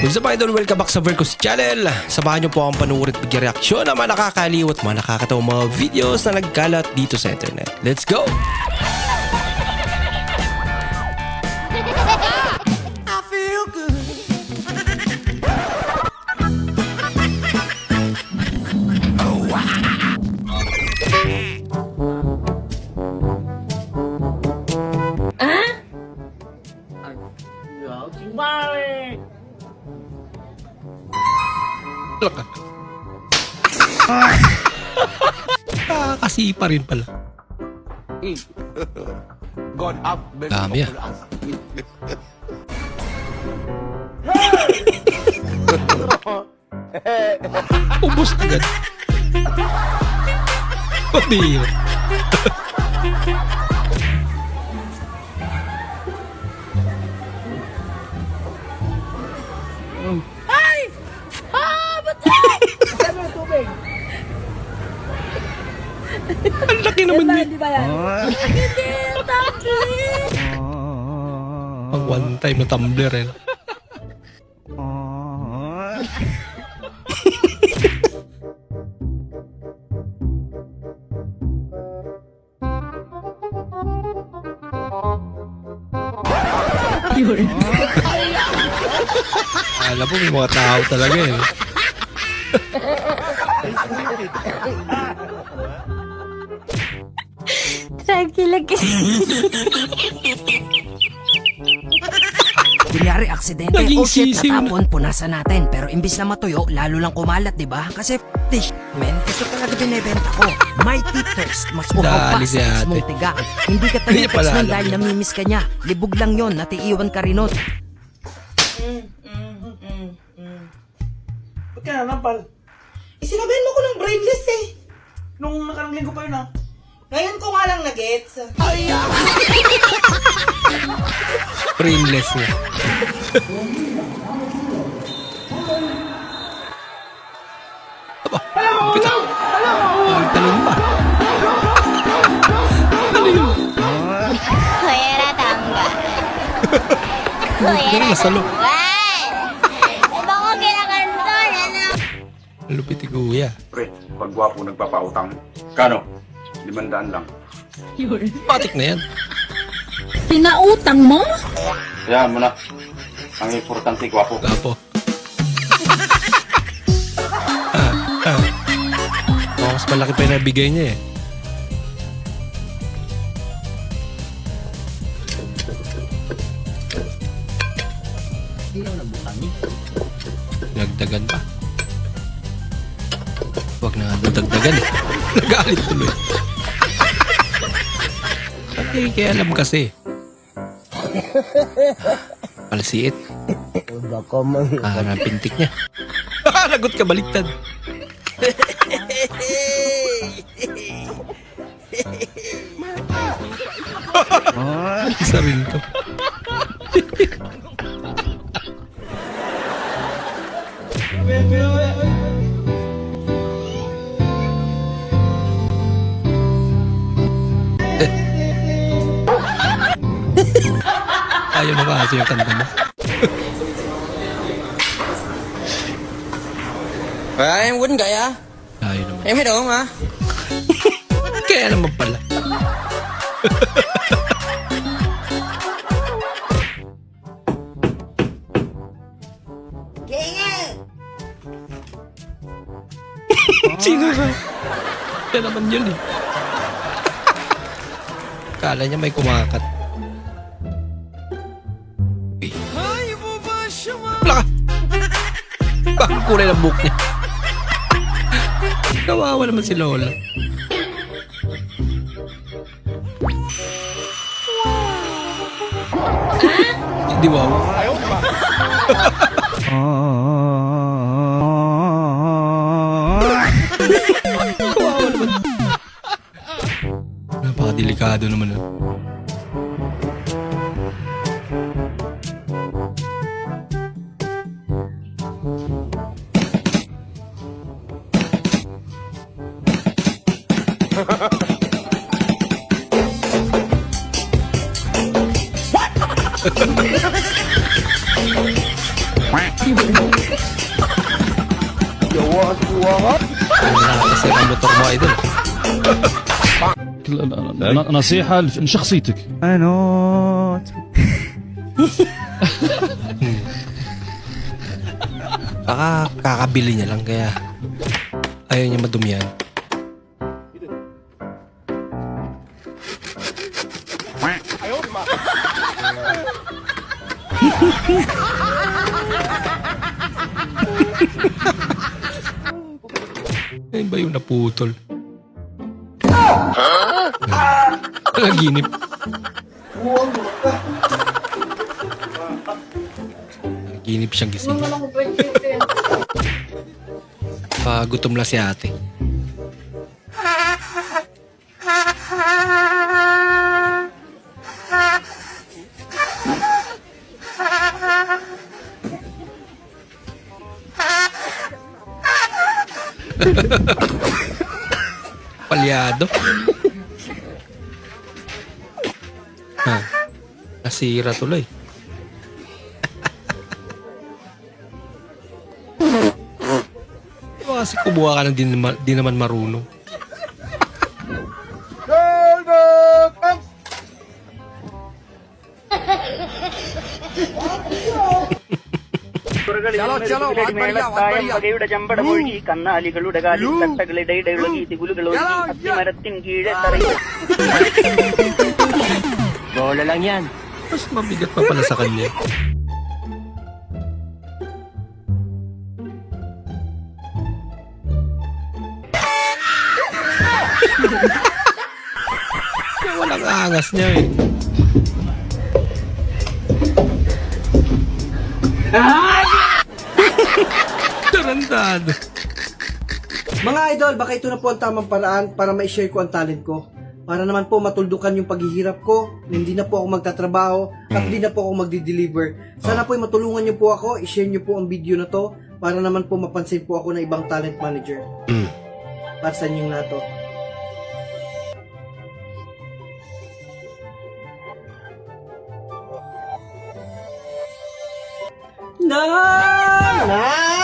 What's up idol? Welcome back sa Vercos Channel. Samahan niyo po akong panuorin at bigyan-reaksyon ng mga nakakaliw at mga nakakatawang mga videos na nagkalat dito sa internet. Let's go! I feel good. Kakasipa rin pala. God up. Dami ah. Ubus agad. Pabira. Ang laki naman niya. Di ba yan? Hindi, tumbler! Pang one time na tumbler eh. Alam mo, may mga tao talaga eh. Lagi. Kunyari, aksidente. Naging Oh shit, sisiw na. natapon, punasan natin. Pero imbis na matuyo, lalo lang kumalat, di ba? Kasi, man, ito talaga binibenta ko. Mighty Toast. Mas umaw pa Dali si sa ate. mong tiga. Hindi ka Hindi tayo pala text nun alam dahil yun. namimiss ka niya. Libog lang yon, natiiwan ka rin nun. Ba't ka na nampal? Sinabihan mo ko ng brainless eh. Nung nakarang linggo pa yun ah. Ngayon ko nga lang na-gets. Brainless niya. Aba, kita. Ang talong pa. Ano yun? Kuya tangga. Pero nasalo. Iba ko kinakanton, ano? Lupit ni kuya. Pre, pag gwapo nagpapautang. Kano? 500 lang. Patik na yan. Pinautang mo? Kaya mo na. Ang importante, gwapo. Gapo. Mas malaki pa yung nabigay niya eh. Nagdagan pa. Huwag na nga dagdagan eh. Nagalit tuloy. Kaya alam kasi. Palsiit. Ang pintik niya. Lagot ka, baliktad. Isa rin to. Ayaw na kasi yung kanta mo. Em quýnh kìa á. Ayaw naman. Em thấy được không hả? Kaya naman pala. Sino ba? Siya naman yun eh. Kala niya may kumakat. Eh. Wala ka! Bakit kulay ng buhok niya? Kawawa naman si Lola. Hindi wow. Kawawa naman. Napakadelikado naman nun. Ano nakakasira ang motor mo, idol? نصيحة لشخصيتك. Baka kakabili niya lang kaya ayaw niya madumihan. Ayun ba yung naputol? Nalaginip. Nalaginip siyang gising. Gutom lang si ate. Palyado. Ha, nasira tuloy. Kasi kumuha ka ng di naman marunong. പകയുടെ ചമ്പടമൊഴി കന്നാലികളുടെ കാലിൽ തട്ടകളുടെ ഇടയൊഴുകി തികുലുകളൊഴുകി അത്തിമരത്തിൻ കീഴെ തറയിൽ Bola lang yan. Mas mabigat pa pala sa kanya. Walang angas niya eh. Tarantado. Mga idol, baka ito na po ang tamang paraan para ma-share ko ang talent ko. Para naman po matuldukan yung paghihirap ko, hindi na po ako magtatrabaho, at hindi na po ako magdi-deliver. Sana po matulungan niyo po ako, i-share niyo po ang video na to, para naman po mapansin po ako ng ibang talent manager. Para sa inyong lahat to.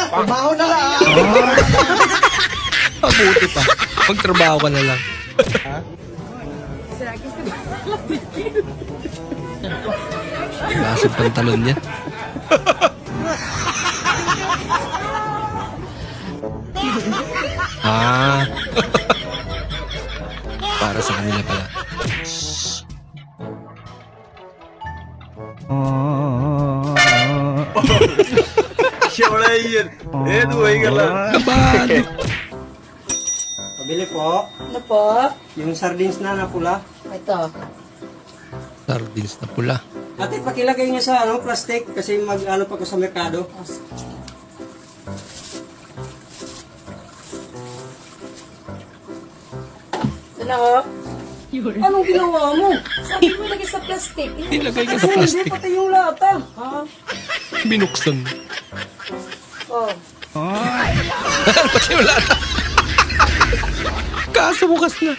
Trabaho na lang! Mabuti pa. Magtrabaho ka na lang. Lasang pantalon niya. Para sa kanila pala. Kabado. Pabili po. Ano po? Yung sardines na pula. Ito. Sardines na pula. Ate, pakilagay niya sa plastic kasi mag-ano pa ko sa merkado. Ano? Anong ginawa mo? Sabi mo lagi sa plastic. Nilagay ka sa plastic. Hindi, pati yung lata. Ha? Binuksan. Oh. Pati yung lata. Kaso bukas na.